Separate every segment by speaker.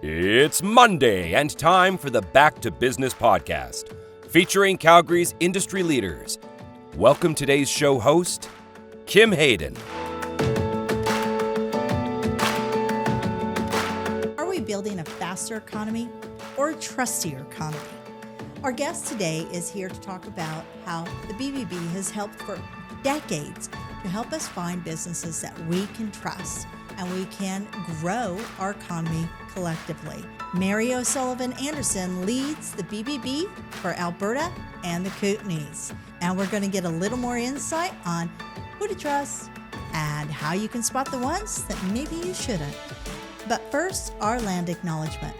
Speaker 1: It's Monday and time for the Back to Business podcast, featuring Calgary's industry leaders. Welcome today's show host, Kim Hayden.
Speaker 2: Are we building a faster economy or a trustier economy? Our guest today is here to talk about how the BBB has helped for decades to help us find businesses that we can trust and we can grow our economy collectively. Mary O'Sullivan Anderson leads the BBB for Alberta and the Kootenays. And we're going to get a little more insight on who to trust and how you can spot the ones that maybe you shouldn't. But first, our land acknowledgement.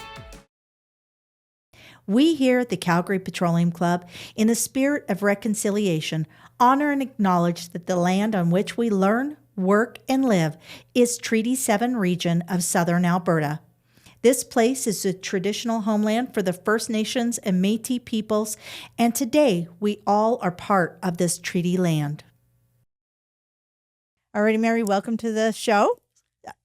Speaker 2: We here at the Calgary Petroleum Club, in a spirit of reconciliation, honor and acknowledge that the land on which we learn, work, and live is Treaty 7 region of southern Alberta. This place is the traditional homeland for the First Nations and Métis peoples, and today we all are part of this treaty land. All right, Mary, welcome to the show.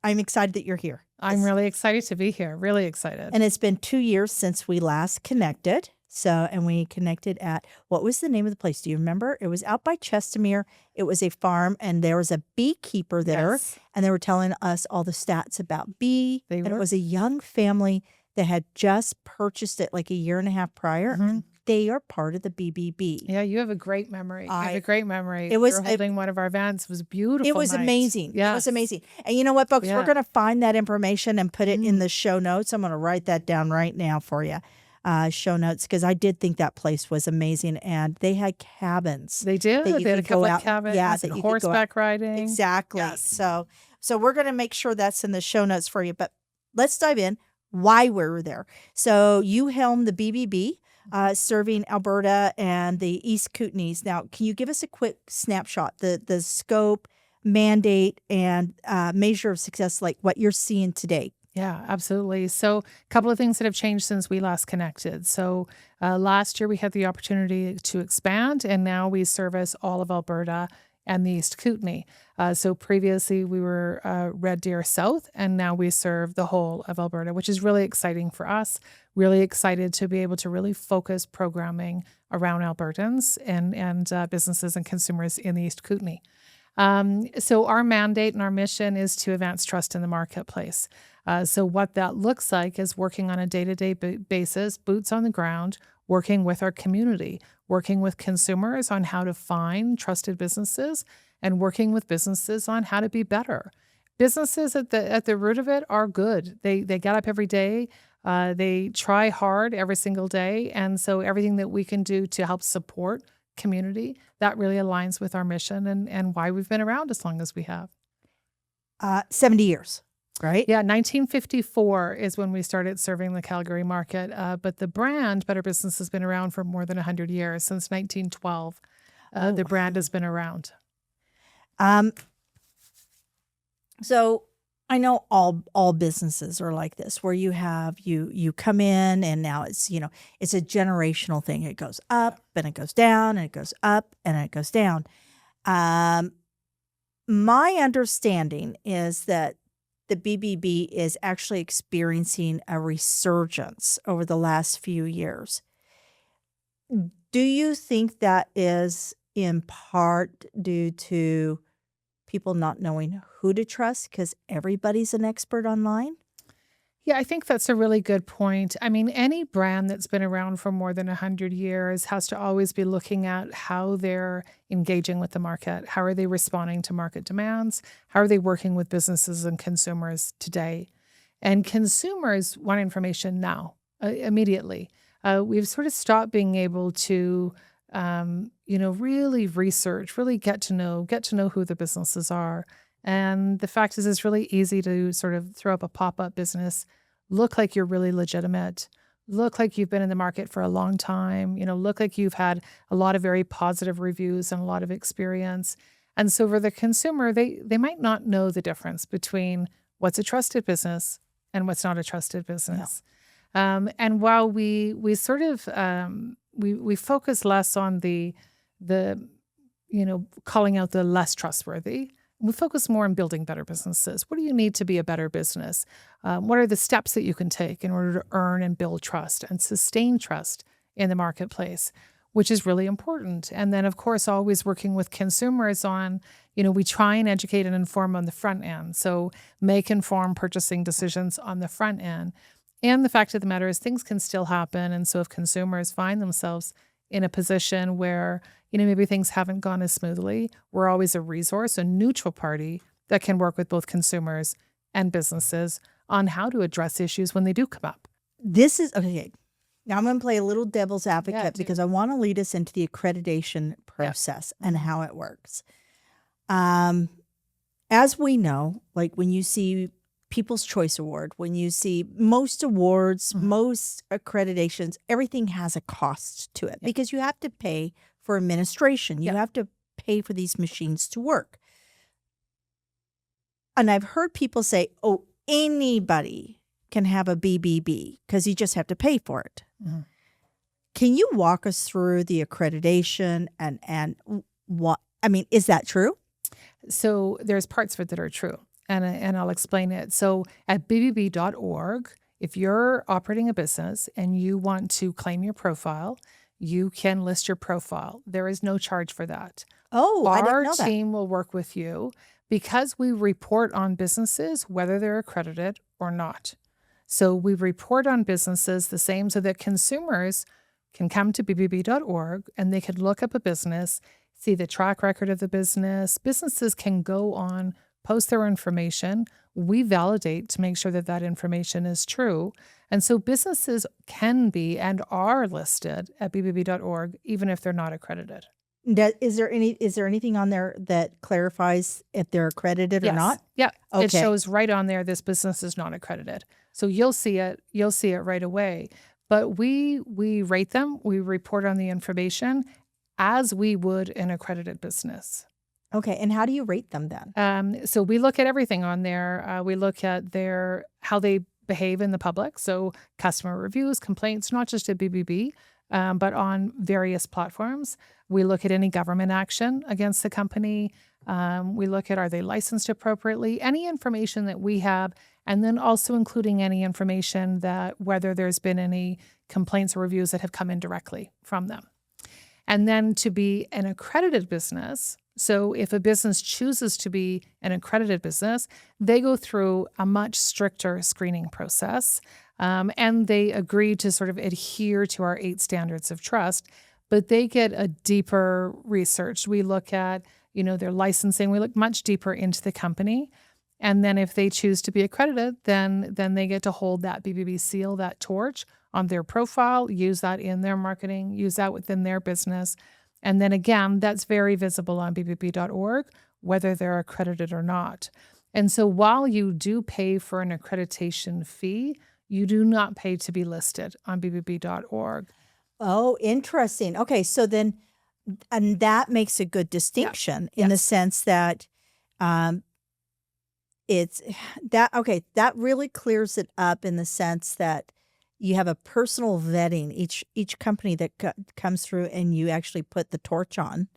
Speaker 2: I'm excited that you're here.
Speaker 3: I'm really excited to be here. Really excited.
Speaker 2: And it's been 2 years since we last connected. And we connected at, what was the name of the place? Do you remember? It was out by Chestermere. It was a farm, and there was a beekeeper there.
Speaker 3: Yes.
Speaker 2: And they were telling us all the stats about bee.
Speaker 3: They
Speaker 2: and
Speaker 3: were.
Speaker 2: It was a young family that had just purchased it like a year and a half prior.
Speaker 3: Mhm.
Speaker 2: They are part of the BBB.
Speaker 3: Yeah, you have a great memory. I have a great memory.
Speaker 2: It was
Speaker 3: We were holding one of our events. It was beautiful.
Speaker 2: It was
Speaker 3: night.
Speaker 2: amazing.
Speaker 3: Yes.
Speaker 2: It was amazing. And you know what, folks?
Speaker 3: Yeah.
Speaker 2: We're going to find that information and put it in the show notes. I'm going to write that down right now for you. Show notes, because I did think that place was amazing, and they had cabins.
Speaker 3: They did.
Speaker 2: that you
Speaker 3: They had a
Speaker 2: could go
Speaker 3: couple
Speaker 2: out-
Speaker 3: of cabins.
Speaker 2: yeah,
Speaker 3: and
Speaker 2: that you could go
Speaker 3: horseback riding.
Speaker 2: Exactly.
Speaker 3: Yes.
Speaker 2: So we're going to make sure that's in the show notes for you. But let's dive in. Why we were there. So you helmed the BBB, serving Alberta and the East Kootenays. Now, can you give us a quick snapshot, the scope, mandate, and measure of success, like what you're seeing today?
Speaker 3: Yeah, absolutely. So a couple of things that have changed since we last connected. So last year we had the opportunity to expand, and now we service all of Alberta and the East Kootenay. So previously we were Red Deer South, and now we serve the whole of Alberta, which is really exciting for us. Really excited to be able to really focus programming around Albertans and businesses and consumers in the East Kootenay. So our mandate and our mission is to advance trust in the marketplace. So what that looks like is working on a day-to-day basis, boots on the ground, working with our community, working with consumers on how to find trusted businesses, and working with businesses on how to be better. Businesses at the root of it are good. They get up every day. They try hard every single day. And so everything that we can do to help support community, that really aligns with our mission and why we've been around as long as we have.
Speaker 2: 70 years, right?
Speaker 3: Yeah, 1954 is when we started serving the Calgary market. But the brand, Better Business, has been around for more than 100 years. Since 1912, the brand has been around.
Speaker 2: So I know all businesses are like this, where you have you come in, and now it's it's a generational thing. It goes up and it goes down and it goes up and it goes down. My understanding is that the BBB is actually experiencing a resurgence over the last few years. Do you think that is in part due to people not knowing who to trust because everybody's an expert online?
Speaker 3: Yeah, I think that's a really good point. I mean, any brand that's been around for more than 100 years has to always be looking at how they're engaging with the market. How are they responding to market demands? How are they working with businesses and consumers today? And consumers want information now, immediately. We've sort of stopped being able to, really research, really get to know who the businesses are. And the fact is, it's really easy to sort of throw up a pop-up business, look like you're really legitimate, look like you've been in the market for a long time, look like you've had a lot of very positive reviews and a lot of experience. And so for the consumer, they might not know the difference between what's a trusted business and what's not a trusted business. And while we sort of we focus less on the calling out the less trustworthy We focus more on building better businesses. What do you need to be a better business? What are the steps that you can take in order to earn and build trust and sustain trust in the marketplace, which is really important. And then, of course, always working with consumers on, we try and educate and inform on the front end. So make informed purchasing decisions on the front end. And the fact of the matter is things can still happen. And so if consumers find themselves in a position where, maybe things haven't gone as smoothly, we're always a resource, a neutral party that can work with both consumers and businesses on how to address issues when they do come up.
Speaker 2: This is, okay, now I'm going to play a little devil's advocate
Speaker 3: do.
Speaker 2: because I want to lead us into the accreditation process and how it works. As we know, like when you see People's Choice Award, when you see most awards, most accreditations, everything has a cost to it because you have to pay for administration. You have to pay for these machines to work. And I've heard people say, oh, anybody can have a BBB because you just have to pay for it. Mm-hmm. Can you walk us through the accreditation and what, is that true?
Speaker 3: So there's parts of it that are true. And I'll explain it. So at BBB.org, if you're operating a business and you want to claim your profile, you can list your profile. There is no charge for that.
Speaker 2: Oh, I didn't know that.
Speaker 3: Our team will work with you because we report on businesses, whether they're accredited or not. So we report on businesses the same so that consumers can come to BBB.org and they can look up a business, see the track record of the business. Businesses can go on, post their information. We validate to make sure that that information is true. And so businesses can be and are listed at BBB.org, even if they're not accredited.
Speaker 2: Is there anything on there that clarifies if they're accredited or not?
Speaker 3: Yeah.
Speaker 2: Okay.
Speaker 3: It shows right on there, this business is not accredited. So you'll see it right away. But we rate them, we report on the information as we would an accredited business.
Speaker 2: Okay. And how do you rate them then?
Speaker 3: So we look at everything on there. We look at how they behave in the public. So customer reviews, complaints, not just at BBB, but on various platforms. We look at any government action against the company. We look at, are they licensed appropriately? Any information that we have, and then also including any information that whether there's been any complaints or reviews that have come in directly from them. And then to be an accredited business, so if a business chooses to be an accredited business, they go through a much stricter screening process, and they agree to sort of adhere to our 8 standards of trust, but they get a deeper research. We look at, their licensing. We look much deeper into the company. And then if they choose to be accredited, then they get to hold that BBB seal, that torch on their profile, use that in their marketing, use that within their business. And then again, that's very visible on BBB.org, whether they're accredited or not. And so while you do pay for an accreditation fee, you do not pay to be listed on BBB.org.
Speaker 2: Oh, interesting. Okay, so then, and that makes a good distinction in the sense that it's that, okay, that really clears it up in the sense that you have a personal vetting. Each company that comes through and you actually put the torch on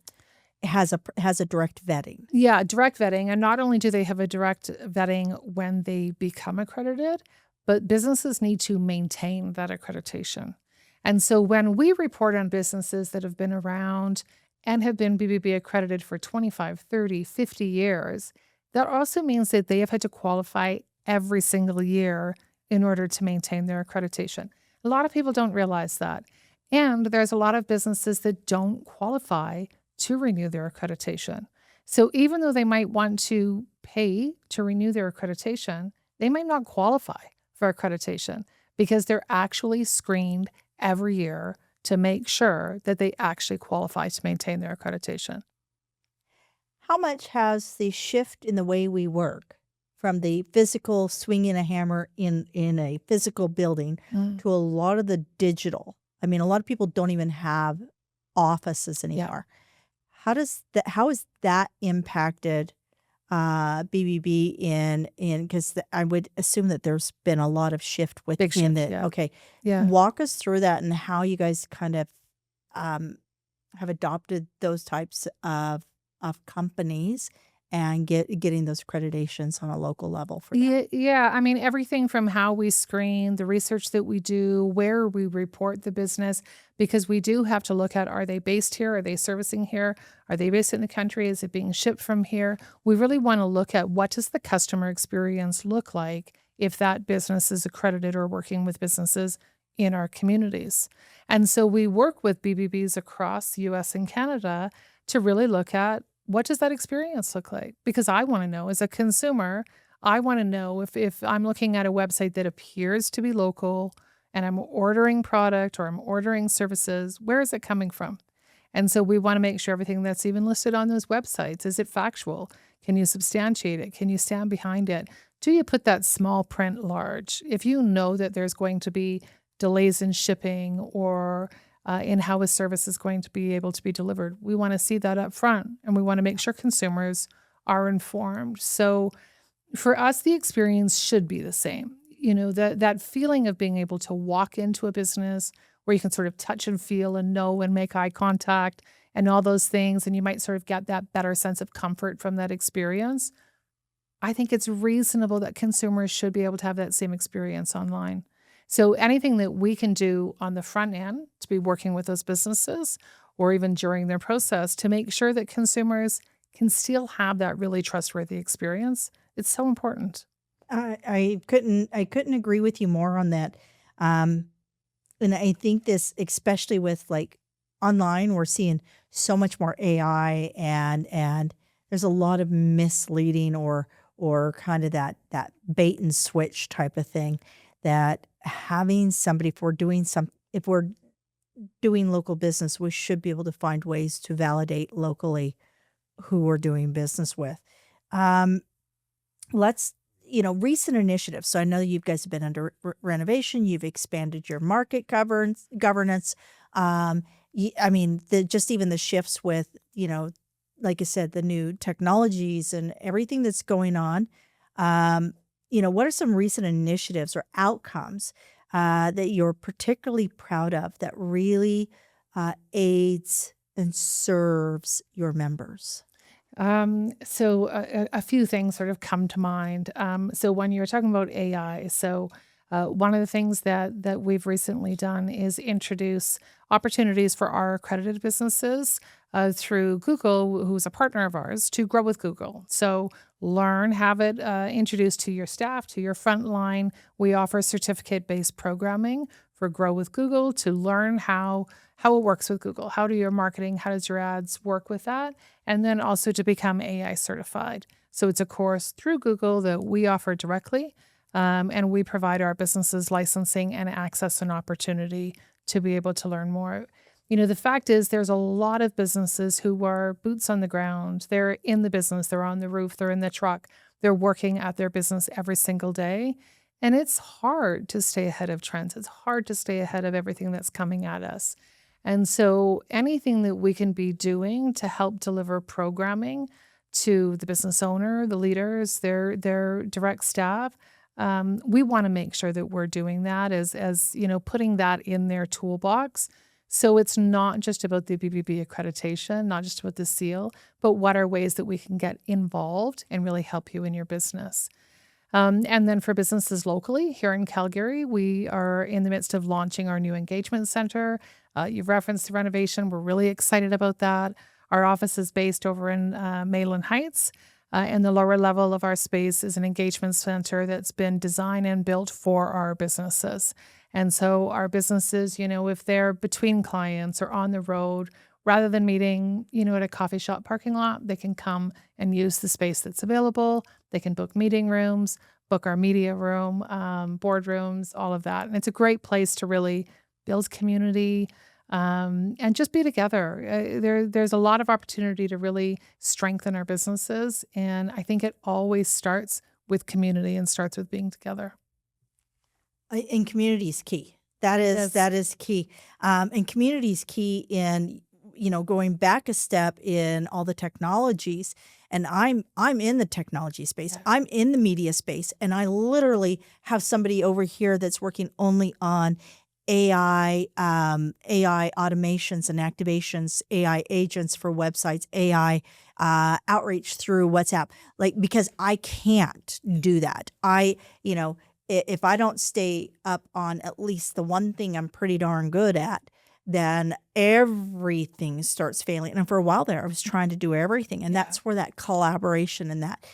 Speaker 2: has a direct vetting. Yeah,
Speaker 3: direct vetting. And not only do they have a direct vetting when they become accredited, but businesses need to maintain that accreditation. And so when we report on businesses that have been around and have been BBB accredited for 25, 30, 50 years, that also means that they have had to qualify every single year in order to maintain their accreditation. A lot of people don't realize that. And there's a lot of businesses that don't qualify to renew their accreditation. So even though they might want to pay to renew their accreditation, they might not qualify for accreditation because they're actually screened every year to make sure that they actually qualify to maintain their accreditation.
Speaker 2: How much has the shift in the way we work from the physical swinging a hammer in a physical building to a lot of the digital? I mean, a lot of people don't even have offices anymore. How has that impacted BBB in because I would assume that there's been a lot of shift within it. Okay.
Speaker 3: Yeah.
Speaker 2: Walk us through that and how you guys kind of have adopted those types of companies and getting those accreditations on a local level for that?
Speaker 3: Yeah. I mean, everything from how we screen, the research that we do, where we report the business, because we do have to look at, are they based here? Are they servicing here? Are they based in the country? Is it being shipped from here? We really want to look at, what does the customer experience look like if that business is accredited or working with businesses in our communities. And so we work with BBBs across the US and Canada to really look at, what does that experience look like? Because I want to know, as a consumer, I want to know if I'm looking at a website that appears to be local and I'm ordering product or I'm ordering services, where is it coming from? And so we want to make sure everything that's even listed on those websites, is it factual? Can you substantiate it? Can you stand behind it? Do you put that small print large? If you know that there's going to be delays in shipping or in how a service is going to be able to be delivered, we want to see that up front, and we want to make sure consumers are informed. So for us, the experience should be the same. You know, that feeling of being able to walk into a business where you can sort of touch and feel and know and make eye contact and all those things, and you might sort of get that better sense of comfort from that experience. I think it's reasonable that consumers should be able to have that same experience online. So anything that we can do on the front end to be working with those businesses, or even during their process, to make sure that consumers can still have that really trustworthy experience, it's so important.
Speaker 2: I couldn't agree with you more on that. And I think this, especially with like online, we're seeing so much more AI, and there's a lot of misleading or kind of that bait and switch type of thing, that having somebody, if we're doing local business, we should be able to find ways to validate locally who we're doing business with. Let's, recent initiatives. So I know you guys have been under renovation. You've expanded your market governance. Just even the shifts with, like I said, the new technologies and everything that's going on. What are some recent initiatives or outcomes that you're particularly proud of that really aids and serves your members?
Speaker 3: So a few things sort of come to mind. So when you were talking about AI, one of the things that we've recently done is introduce opportunities for our accredited businesses through Google, who's a partner of ours, to grow with Google. So have it introduced to your staff, to your frontline. We offer certificate-based programming for Grow with Google to learn how it works with Google. How do your marketing, how does your ads work with that? And then also to become AI certified. So it's a course through Google that we offer directly, and we provide our businesses licensing and access and opportunity to be able to learn more. The fact is, there's a lot of businesses who are boots on the ground. They're in the business, they're on the roof, they're in the truck, they're working at their business every single day. And it's hard to stay ahead of trends. It's hard to stay ahead of everything that's coming at us. And so anything that we can be doing to help deliver programming to the business owner, the leaders, their direct staff, we want to make sure that we're doing that as putting that in their toolbox. So it's not just about the BBB accreditation, not just about the seal, but what are ways that we can get involved and really help you in your business. And then for businesses locally here in Calgary, we are in the midst of launching our new engagement center. You've referenced the renovation. We're really excited about that. Our office is based over in Mayland Heights, and the lower level of our space is an engagement center that's been designed and built for our businesses. And so our businesses, if they're between clients or on the road, rather than meeting, at a coffee shop parking lot, they can come and use the space that's available. They can book meeting rooms, book our media room, boardrooms, all of that. And it's a great place to really build community and just be together. There's a lot of opportunity to really strengthen our businesses. And I think it always starts with community and starts with being together.
Speaker 2: And community is key. That is key. And community is key in, going back a step in all the technologies. And I'm in the technology space. Yeah. I'm in the media space. And I literally have somebody over here that's working only on AI, AI automations and activations, AI agents for websites, AI outreach through WhatsApp. Like, because I can't do that. If I don't stay up on at least the one thing I'm pretty darn good at, then everything starts failing. And for a while there, I was trying to do everything. And that's where that collaboration and that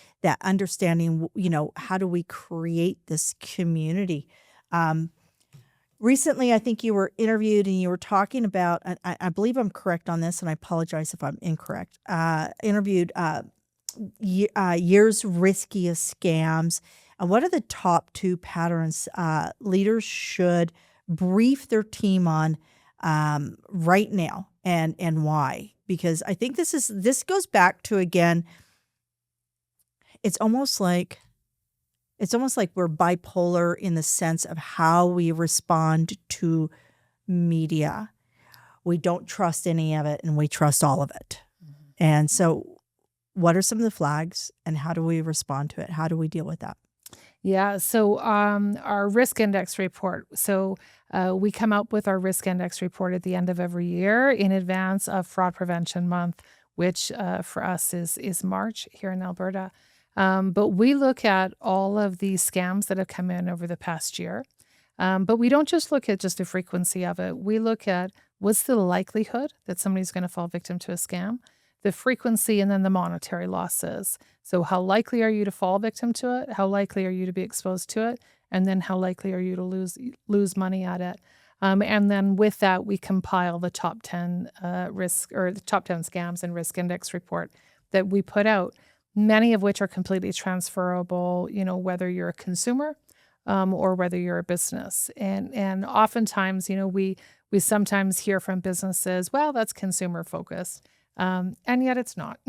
Speaker 2: understanding, how do we create this community? Recently, I think you were interviewed and you were talking about, I believe I'm correct on this, and I apologize if I'm incorrect, interviewed year's riskiest scams. What are the top 2 patterns leaders should brief their team on right now, and why? Because I think this goes back to, again, it's almost like we're bipolar in the sense of how we respond to media. We don't trust any of it, and we trust all of it. And so what are some of the flags, and how do we respond to it? How do we deal with that?
Speaker 3: Yeah. So our risk index report. So we come out with our risk index report at the end of every year in advance of Fraud Prevention Month, which for us is March here in Alberta. But we look at all of the scams that have come in over the past year. But we don't just look at just the frequency of it. We look at what's the likelihood that somebody's going to fall victim to a scam, the frequency, and then the monetary losses. So how likely are you to fall victim to it? How likely are you to be exposed to it? And then how likely are you to lose money at it? And then with that, we compile the top 10 the top 10 scams and risk index report that we put out, many of which are completely transferable, whether you're a consumer or whether you're a business. And oftentimes, we sometimes hear from businesses, well, that's consumer focused. And yet it's not.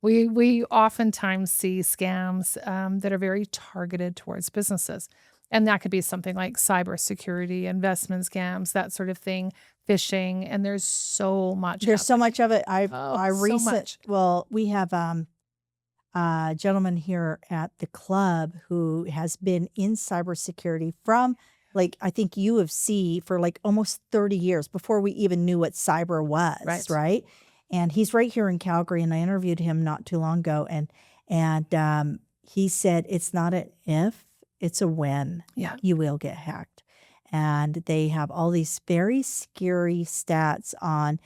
Speaker 3: We oftentimes see scams that are very targeted towards businesses. And that could be something like cybersecurity, investment scams, that sort of thing, phishing. And there's so much.
Speaker 2: There's so much of it.
Speaker 3: So much.
Speaker 2: Well, we have a gentleman here at the club who has been in cybersecurity from, like, I think U of C for like almost 30 years before we even knew what cyber was, right? And he's right here in Calgary, and I interviewed him not too long ago, and he said it's not an if, it's a when you will get hacked. And they have all these very scary stats on,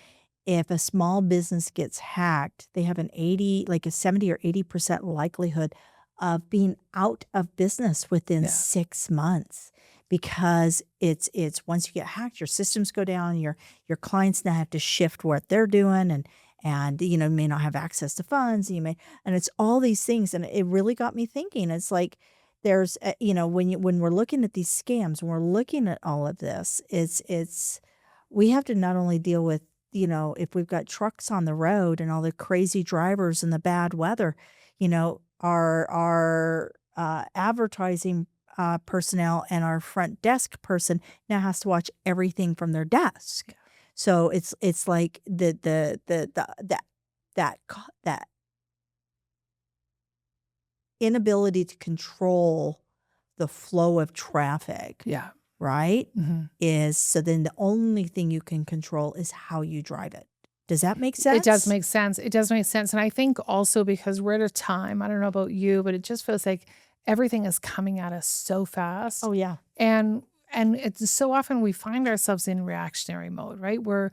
Speaker 2: if a small business gets hacked, they have a 70 or 80% likelihood of being out of business within 6 months, because it's once you get hacked, your systems go down, your clients now have to shift what they're doing, and may not have access to funds, and it's all these things, and it really got me thinking. It's like there's when we're looking at these scams, when we're looking at all of this, it's we have to not only deal with, if we've got trucks on the road and all the crazy drivers and the bad weather, our advertising personnel and our front desk person now has to watch everything from their desk. So it's like that inability to control the flow of traffic. Right? Is so then the only thing you can control is how you drive it. Does that make sense?
Speaker 3: It does make sense. It does make sense. And I think also because we're at a time, I don't know about you, but it just feels like everything is coming at us so fast.
Speaker 2: Oh, yeah.
Speaker 3: And it's so often we find ourselves in reactionary mode, right? We're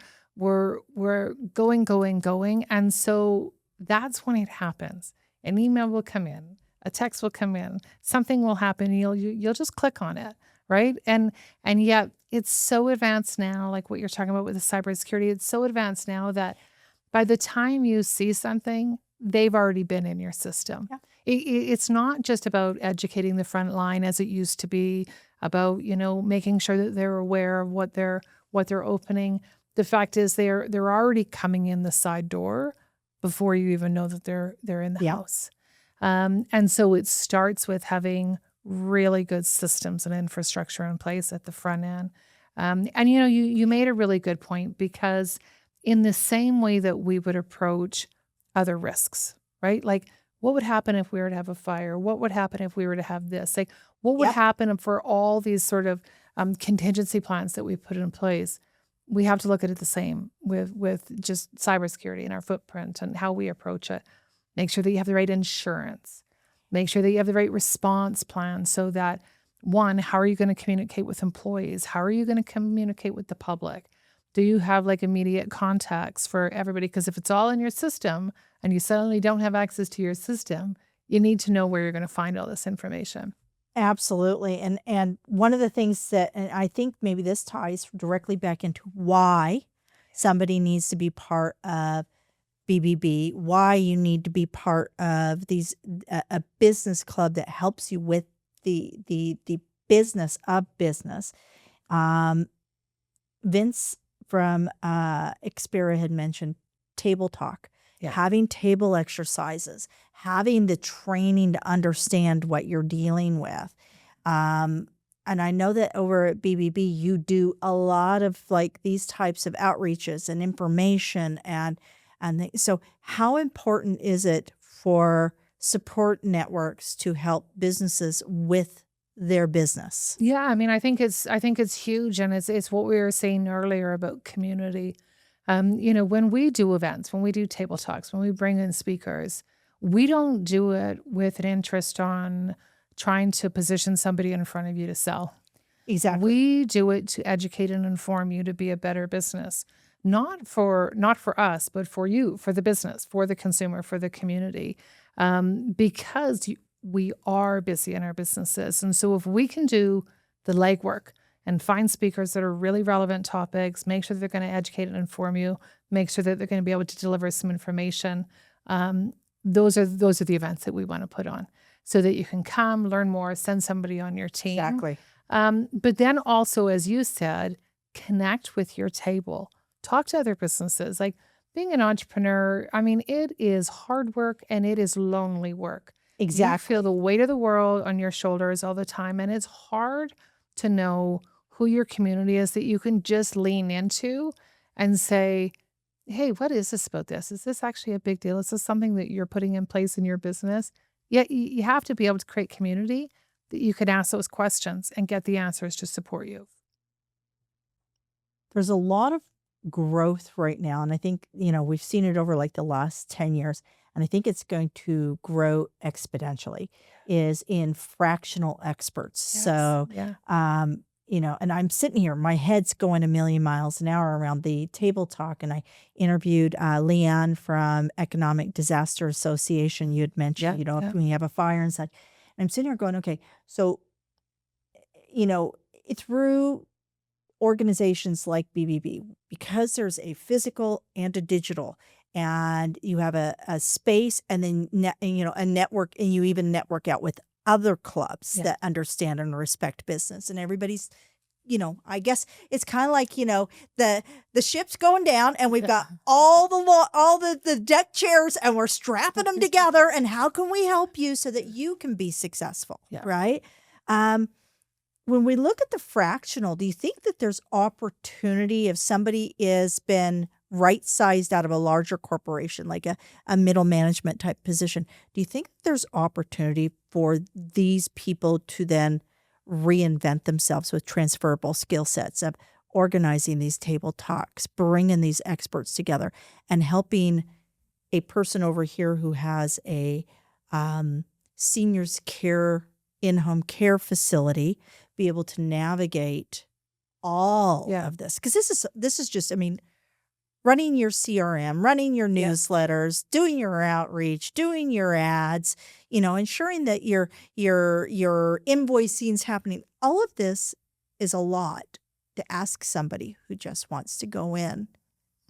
Speaker 3: going. And so that's when it happens. An email will come in, a text will come in, something will happen, you'll just click on it. Right. And yet it's so advanced now, like what you're talking about with the cybersecurity, it's so advanced now that by the time you see something, they've already been in your system. It's not just about educating the front line as it used to be, about, making sure that they're aware of what they're opening. The fact is they're already coming in the side door before you even know that they're in the house. And so it starts with having really good systems and infrastructure in place at the front end. And you made a really good point, because in the same way that we would approach other risks, right? Like, what would happen if we were to have a fire? What would happen if we were to have this? Like, what would happen for all these sort of contingency plans that we put in place. We have to look at it the same with just cybersecurity and our footprint and how we approach it. Make sure that you have the right insurance. Make sure that you have the right response plan so that, one, how are you going to communicate with employees? How are you going to communicate with the public? Do you have like immediate contacts for everybody? Because if it's all in your system and you suddenly don't have access to your system, you need to know where you're going to find all this information.
Speaker 2: Absolutely. And one of the things that, and I think maybe this ties directly back into why somebody needs to be part of BBB, why you need to be part of a business club that helps you with the business of business. Vince from Xperia had mentioned table talk.
Speaker 3: Yeah.
Speaker 2: Having table exercises, having the training to understand what you're dealing with. And I know that over at BBB, you do a lot of like these types of outreaches and information. So how important is it for support networks to help businesses with their business?
Speaker 3: Yeah, I mean, I think it's huge, and it's what we were saying earlier about community. When we do events, when we do table talks, when we bring in speakers, we don't do it with an interest on trying to position somebody in front of you to sell.
Speaker 2: Exactly.
Speaker 3: We do it to educate and inform you to be a better business, not for us, but for you, for the business, for the consumer, for the community, because we are busy in our businesses. And so if we can do the legwork and find speakers that are really relevant topics, make sure that they're going to educate and inform you, make sure that they're going to be able to deliver some information. Those are the events that we want to put on so that you can come, learn more, send somebody on your team.
Speaker 2: Exactly.
Speaker 3: But then also, as you said, connect with your table. Talk to other businesses. Like being an entrepreneur, I mean, it is hard work and it is lonely work.
Speaker 2: Exactly.
Speaker 3: You feel the weight of the world on your shoulders all the time. And it's hard to know who your community is that you can just lean into and say, hey, what is this about this? Is this actually a big deal? Is this something that you're putting in place in your business? Yeah, you have to be able to create community that you can ask those questions and get the answers to support you.
Speaker 2: There's a lot of growth right now. And I think, we've seen it over like the last 10 years. And I think it's going to grow exponentially, is in fractional experts.
Speaker 3: Yes,
Speaker 2: So,
Speaker 3: yeah.
Speaker 2: and I'm sitting here, my head's going a million miles an hour around the table talk. And I interviewed Leanne from Economic Disaster Association. You had mentioned,
Speaker 3: Yeah.
Speaker 2: when you have a fire and such. And I'm sitting here going, okay, so, through organizations like BBB, because there's a physical and a digital, and you have a space, and then a network, and you even network out with other clubs that understand and respect business, and everybody's, I guess it's kind of like the ship's going down, and we've got all the deck chairs, and we're strapping them together, and how can we help you so that you can be successful, right? When we look at the fractional, do you think that there's opportunity if somebody has been right-sized out of a larger corporation, like a middle management type position? Do you think there's opportunity for these people to then reinvent themselves with transferable skill sets of organizing these table talks, bringing these experts together, and helping a person over here who has a seniors care, in-home care facility be able to navigate all of this? Because this is just, running your CRM, running your newsletters, doing your outreach, doing your ads, ensuring that your invoicing is happening. All of this is a lot to ask somebody who just wants to go in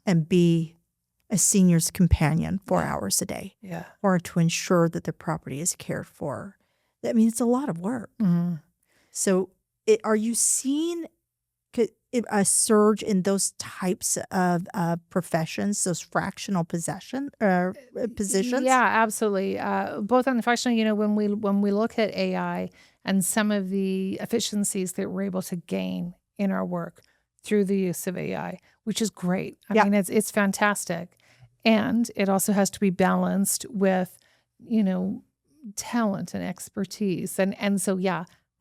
Speaker 2: and be a senior's companion 4 hours a day, or to ensure that their property is cared for. It's a lot of work.
Speaker 3: Mm-hmm.
Speaker 2: So are you seeing a surge in those types of professions, those fractional positions?
Speaker 3: Yeah, absolutely. Both on the fractional, when we look at AI and some of the efficiencies that we're able to gain in our work through the use of AI, which is great. I mean, it's fantastic. And it also has to be balanced with, talent and expertise. And so,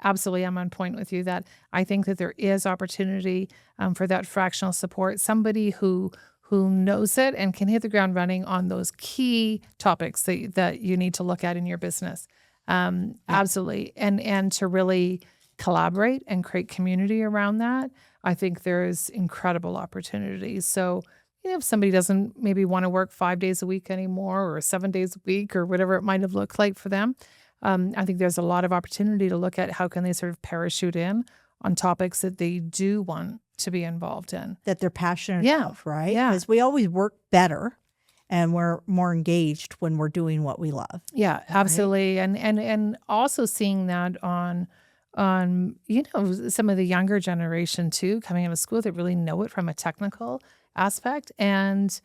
Speaker 3: absolutely, I'm on point with you that I think that there is opportunity for that fractional support, somebody who knows it and can hit the ground running on those key topics that you need to look at in your business. Absolutely. And to really collaborate and create community around that, I think there's incredible opportunities. So, if somebody doesn't maybe want to work 5 days a week anymore or 7 days a week or whatever it might have looked like for them, I think there's a lot of opportunity to look at how can they sort of parachute in on topics that they do want to be involved in.
Speaker 2: That they're passionate
Speaker 3: Yeah.
Speaker 2: about, right?
Speaker 3: Yeah.
Speaker 2: Because we always work better and we're more engaged when we're doing what we love.
Speaker 3: Yeah, absolutely. And also seeing that on some of the younger generation too, coming out of school that really know it from a technical aspect and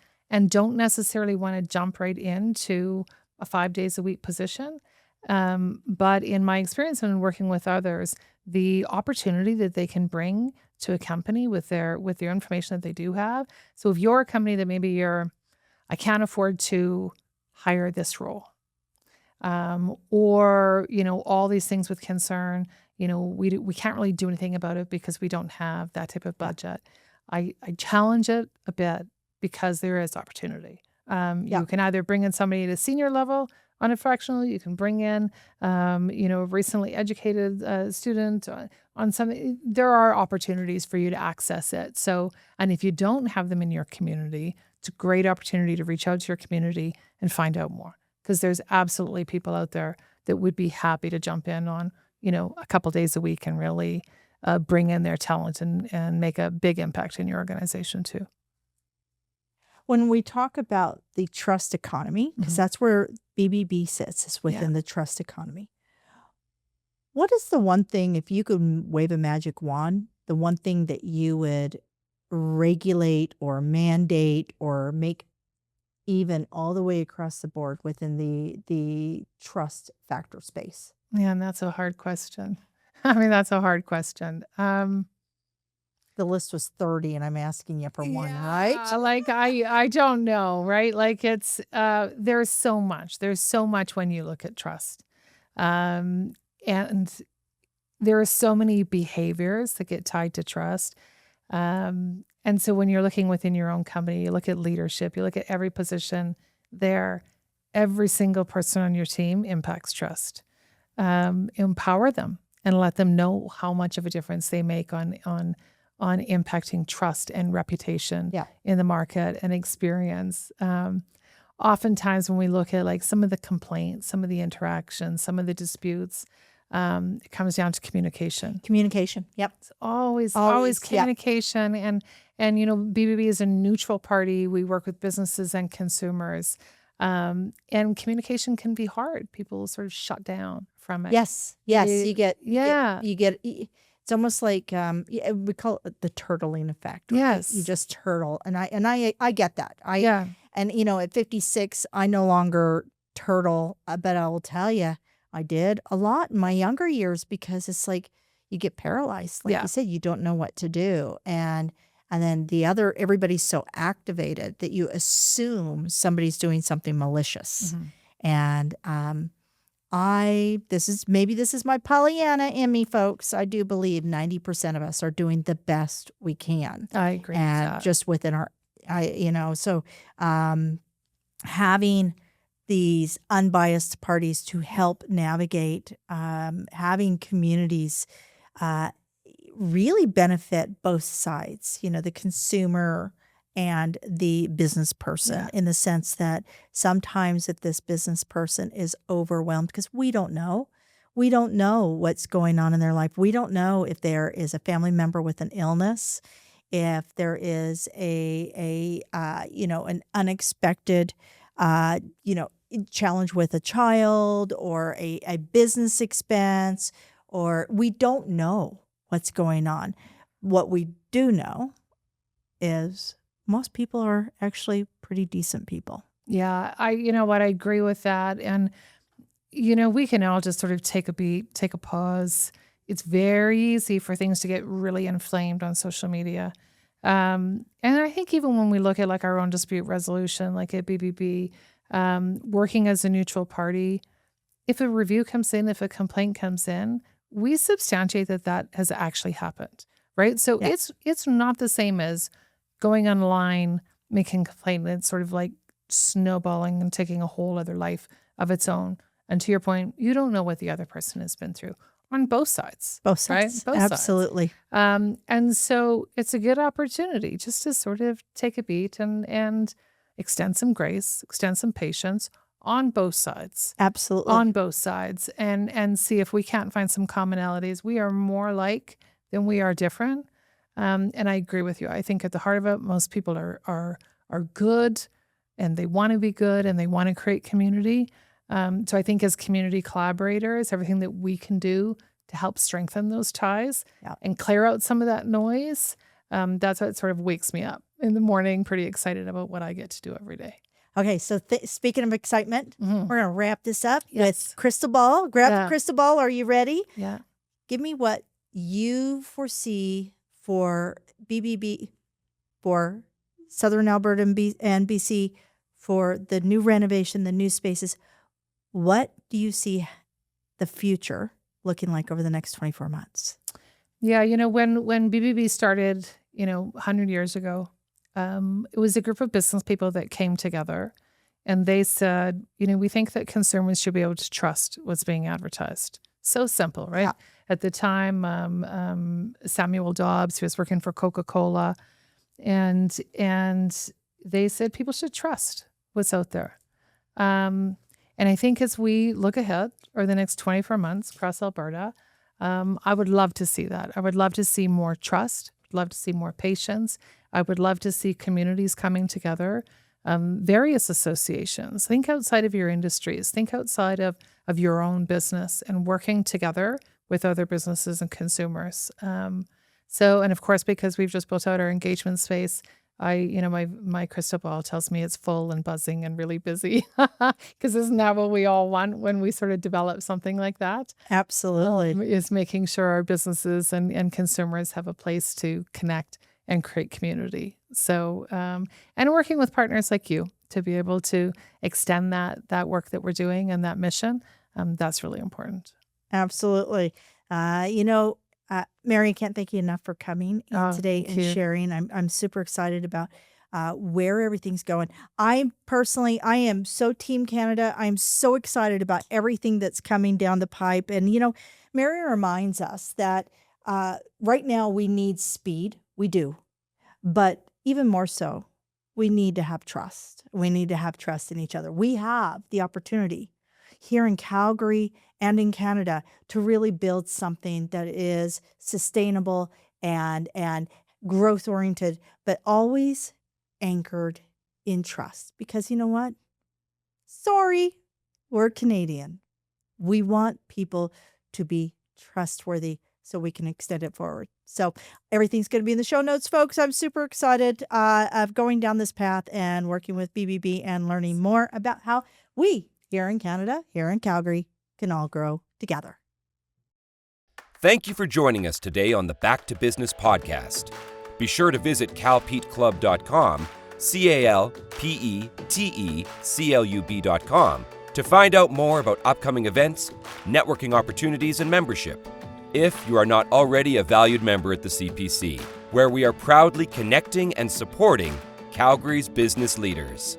Speaker 3: don't necessarily want to jump right into a 5 days a week position. But in my experience and working with others, the opportunity that they can bring to a company with their information that they do have. So if you're a company that maybe I can't afford to hire this role, or all these things with concern, we can't really do anything about it because we don't have that type of budget. I challenge it a bit because there is opportunity. You can either bring in somebody at a senior level on a fractional, you can bring in, a recently educated student on something. There are opportunities for you to access it. So, and if you don't have them in your community, it's a great opportunity to reach out to your community and find out more, because there's absolutely people out there that would be happy to jump in on, a couple days a week and really bring in their talent and make a big impact in your organization too.
Speaker 2: When we talk about the trust economy, because that's where BBB sits, is within the trust economy. What is the one thing, if you could wave a magic wand, the one thing that you would regulate or mandate or make even all the way across the board within the trust factor space?
Speaker 3: Yeah, and that's a hard question. I mean, that's a hard question.
Speaker 2: The list was 30 and I'm asking you for one, right?
Speaker 3: Like I don't know, right? Like it's there's so much when you look at trust. And there are so many behaviors that get tied to trust. And so when you're looking within your own company, you look at leadership, you look at every position there, every single person on your team impacts trust. Empower them and let them know how much of a difference they make on impacting trust and reputation in the market and experience. Oftentimes when we look at like some of the complaints, some of the interactions, some of the disputes, it comes down to communication.
Speaker 2: Communication. Yep.
Speaker 3: It's always communication. And BBB is a neutral party. We work with businesses and consumers. And communication can be hard. People sort of shut down from it.
Speaker 2: Yes. You get, it's almost like, we call it the turtling effect. Right?
Speaker 3: Yes.
Speaker 2: You just turtle. And I get that. And at 56, I no longer turtle, but I will tell you, I did a lot in my younger years because it's like you get paralyzed. Like you said, you don't know what to do. And then everybody's so activated that you assume somebody's doing something malicious. And this is my Pollyanna in me, folks. I do believe 90% of us are doing the best we can.
Speaker 3: I agree.
Speaker 2: And
Speaker 3: with that.
Speaker 2: just within having these unbiased parties to help navigate, having communities really benefit both sides, the consumer and the business person, in the sense that sometimes if this business person is overwhelmed, because we don't know what's going on in their life. We don't know if there is a family member with an illness, if there is an unexpected, challenge with a child or a business expense, or we don't know what's going on. What we do know is most people are actually pretty decent people.
Speaker 3: Yeah, I agree with that. And, we can all just sort of take a beat, take a pause. It's very easy for things to get really inflamed on social media. And I think even when we look at like our own dispute resolution, like at BBB, working as a neutral party, if a review comes in, if a complaint comes in, we substantiate that has actually happened, right? So it's not the same as going online, making a complaint, and it's sort of like snowballing and taking a whole other life of its own. And to your point, you don't know what the other person has been through on both sides.
Speaker 2: Both sides.
Speaker 3: Right? Both
Speaker 2: Absolutely.
Speaker 3: sides. And so it's a good opportunity just to sort of take a beat and extend some grace, extend some patience on both sides.
Speaker 2: Absolutely.
Speaker 3: On both sides, and see if we can't find some commonalities. We are more alike than we are different. And I agree with you. I think at the heart of it, most people are good, and they want to be good, and they want to create community. So I think as community collaborators, everything that we can do to help strengthen those ties and clear out some of that noise, that's what sort of wakes me up in the morning, pretty excited about what I get to do every day.
Speaker 2: Okay, so speaking of excitement, we're going to wrap this up with Crystal Ball. Grab the crystal ball. Are you ready?
Speaker 3: Yeah.
Speaker 2: Give me what you foresee for BBB, for Southern Alberta and BC, for the new renovation, the new spaces. What do you see the future looking like over the next 24 months?
Speaker 3: Yeah, when BBB started, 100 years ago, it was a group of business people that came together, and they said, we think that consumers should be able to trust what's being advertised. So simple, right? Yeah. At the time, Samuel Dobbs, who was working for Coca-Cola, and they said people should trust what's out there. And I think as we look ahead over the next 24 months across Alberta, I would love to see that. I would love to see more trust, love to see more patience. I would love to see communities coming together, various associations. Think outside of your industries. Think outside of your own business and working together with other businesses and consumers. And of course, because we've just built out our engagement space, my crystal ball tells me it's full and buzzing and really busy, because isn't that what we all want when we sort of develop something like that?
Speaker 2: Absolutely.
Speaker 3: Is making sure our businesses and consumers have a place to connect and create community. So, and working with partners like you to be able to extend that work that we're doing and that mission, that's really important.
Speaker 2: Absolutely. Mary, I can't thank you enough for coming today and sharing. I'm super excited about where everything's going. I am so Team Canada. I'm so excited about everything that's coming down the pipe. And, Mary reminds us that right now we need speed. We do. But even more so, we need to have trust. We need to have trust in each other. We have the opportunity here in Calgary and in Canada to really build something that is sustainable and growth oriented, but always anchored in trust. Because you know what? Sorry, we're Canadian. We want people to be trustworthy so we can extend it forward. So everything's going to be in the show notes, folks. I'm super excited of going down this path and working with BBB and learning more about how we here in Canada, here in Calgary, can all grow together.
Speaker 1: Thank you for joining us today on the Back to Business podcast. Be sure to visit calpeteclub.com, CALPETECLUB.com, to find out more about upcoming events, networking opportunities, and membership. If you are not already a valued member at the CPC, where we are proudly connecting and supporting Calgary's business leaders.